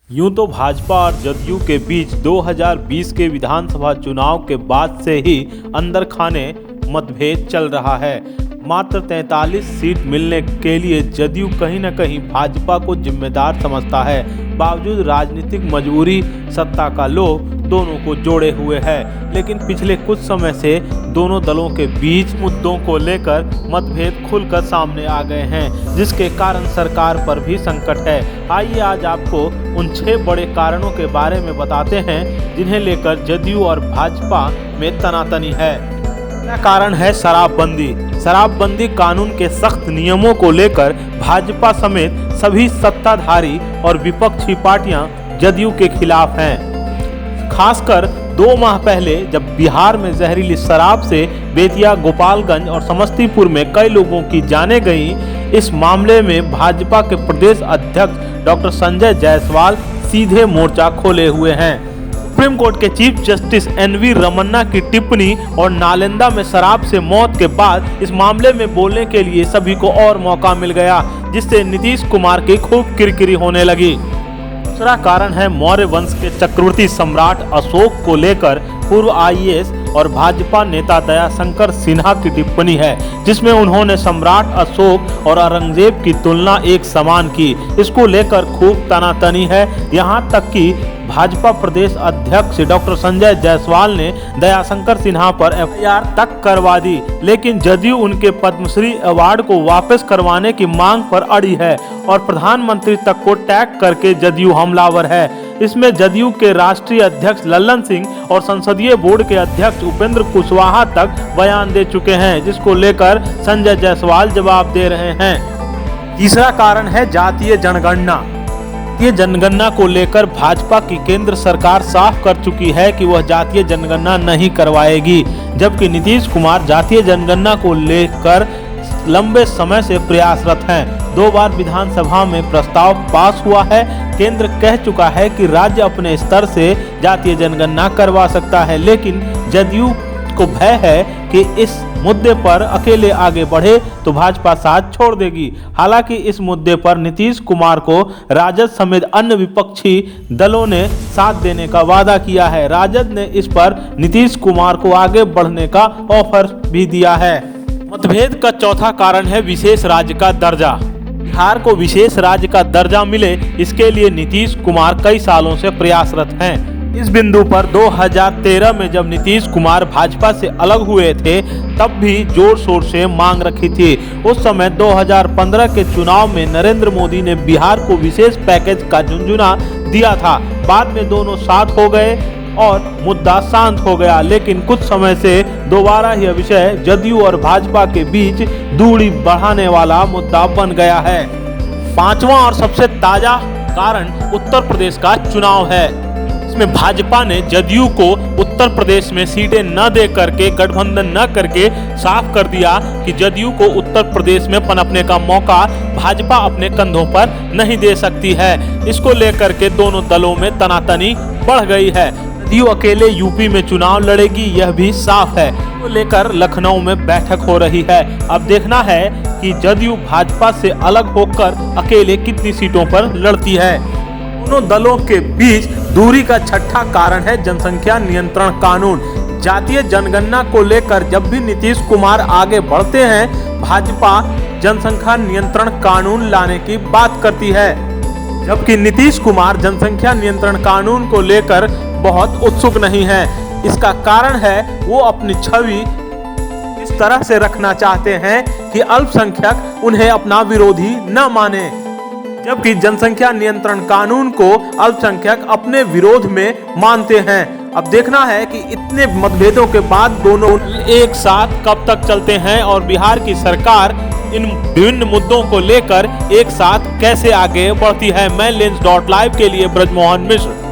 यूं तो भाजपा और जदयू के बीच 2020 के विधानसभा चुनाव के बाद से ही अंदर खाने मतभेद चल रहा है। मात्र 43 सीट मिलने के लिए जदयू कहीं न कहीं भाजपा को जिम्मेदार समझता है। बावजूद राजनीतिक मजबूरी, सत्ता का लोभ दोनों को जोड़े हुए है, लेकिन पिछले कुछ समय से दोनों दलों के बीच मुद्दों को लेकर मतभेद खुलकर सामने आ गए हैं, जिसके कारण सरकार पर भी संकट है। आइए आज आपको उन 6 बड़े कारणों के बारे में बताते हैं जिन्हें लेकर जदयू और भाजपा में तनातनी है। पहला कारण है शराबबंदी। शराबबंदी कानून के सख्त नियमों को लेकर भाजपा समेत सभी सत्ताधारी और विपक्षी पार्टियां जदयू के खिलाफ हैं। खासकर 2 माह पहले जब बिहार में जहरीली शराब से बेतिया, गोपालगंज और समस्तीपुर में कई लोगों की जानें गईं, इस मामले में भाजपा के प्रदेश अध्यक्ष डॉक्टर संजय जायसवाल सीधे मोर्चा खोले हुए हैं। सुप्रीम कोर्ट के चीफ जस्टिस एनवी रमन्ना की टिप्पणी और नालंदा में शराब से मौत के बाद इस मामले में बोलने के लिए सभी को और मौका मिल गया, जिससे नीतीश कुमार की खूब किरकिरी होने लगी। दूसरा कारण है मौर्य वंश के चक्रवर्ती सम्राट अशोक को लेकर पूर्व आईएएस और भाजपा नेता दयाशंकर सिन्हा की टिप्पणी है, जिसमें उन्होंने सम्राट अशोक और औरंगजेब की तुलना एक समान की। इसको लेकर खूब तनातनी है। यहां तक कि भाजपा प्रदेश अध्यक्ष डॉक्टर संजय जायसवाल ने दयाशंकर सिन्हा पर एफआईआर तक करवा दी, लेकिन जदयू उनके पद्मश्री अवार्ड को वापस करवाने की मांग पर अड़ी है और प्रधानमंत्री तक को टैग करके जदयू हमलावर है। इसमें जदयू के राष्ट्रीय अध्यक्ष लल्लन सिंह और संसदीय बोर्ड के अध्यक्ष उपेंद्र कुशवाहा तक बयान दे चुके हैं, जिसको लेकर संजय जायसवाल जवाब दे रहे हैं। तीसरा कारण है जातीय जनगणना। ये जनगणना को लेकर भाजपा की केंद्र सरकार साफ कर चुकी है कि वह जातीय जनगणना नहीं करवाएगी, जबकि नीतीश कुमार जातीय जनगणना को लेकर लंबे समय से प्रयासरत हैं। 2 बार विधानसभा में प्रस्ताव पास हुआ है। केंद्र कह चुका है कि राज्य अपने स्तर से जातीय जनगणना करवा सकता है, लेकिन जदयू को भय है कि इस मुद्दे पर अकेले आगे बढ़े तो भाजपा साथ छोड़ देगी। हालांकि इस मुद्दे पर नीतीश कुमार को राजद समेत अन्य विपक्षी दलों ने साथ देने का वादा किया है। राजद ने इस पर नीतीश कुमार को आगे बढ़ने का ऑफर भी दिया है। मतभेद का चौथा कारण है विशेष राज्य का दर्जा। बिहार को विशेष राज्य का दर्जा मिले, इसके लिए नीतीश कुमार कई सालों से प्रयासरत हैं। इस बिंदु पर 2013 में जब नीतीश कुमार भाजपा से अलग हुए थे, तब भी जोर शोर से मांग रखी थी। उस समय 2015 के चुनाव में नरेंद्र मोदी ने बिहार को विशेष पैकेज का झुनझुना दिया था। बाद में दोनों साथ हो गए और मुद्दा शांत हो गया, लेकिन कुछ समय से दोबारा यह विषय जदयू और भाजपा के बीच दूरी बढ़ाने वाला मुद्दा बन गया है। 5वां और सबसे ताजा कारण उत्तर प्रदेश का चुनाव है। इसमें भाजपा ने जदयू को उत्तर प्रदेश में सीटें न दे करके, गठबंधन न करके साफ कर दिया कि जदयू को उत्तर प्रदेश में पनपने का मौका भाजपा अपने कंधों पर नहीं दे सकती है। इसको लेकर के दोनों दलों में तनातनी बढ़ गई है। जदयू अकेले यूपी में चुनाव लड़ेगी, यह भी साफ है। तो लेकर लखनऊ में बैठक हो रही है। अब देखना है कि जदयू भाजपा से अलग होकर अकेले कितनी सीटों पर लड़ती है। दोनों दलों के बीच दूरी का छठा कारण है जनसंख्या नियंत्रण कानून। जातीय जनगणना को लेकर जब भी नीतीश कुमार आगे बढ़ते हैं, भाजपा जनसंख्या नियंत्रण कानून लाने की बात करती है, जबकि नीतीश कुमार जनसंख्या नियंत्रण कानून को लेकर बहुत उत्सुक नहीं है। इसका कारण है वो अपनी छवि इस तरह से रखना चाहते हैं कि अल्पसंख्यक उन्हें अपना विरोधी न माने, जबकि जनसंख्या नियंत्रण कानून को अल्पसंख्यक अपने विरोध में मानते हैं। अब देखना है कि इतने मतभेदों के बाद दोनों एक साथ कब तक चलते हैं और बिहार की सरकार इन विभिन्न मुद्दों को लेकर एक साथ कैसे आगे बढ़ती है। मैं लेंस.लाइव के लिए ब्रजमोहन मिश्र।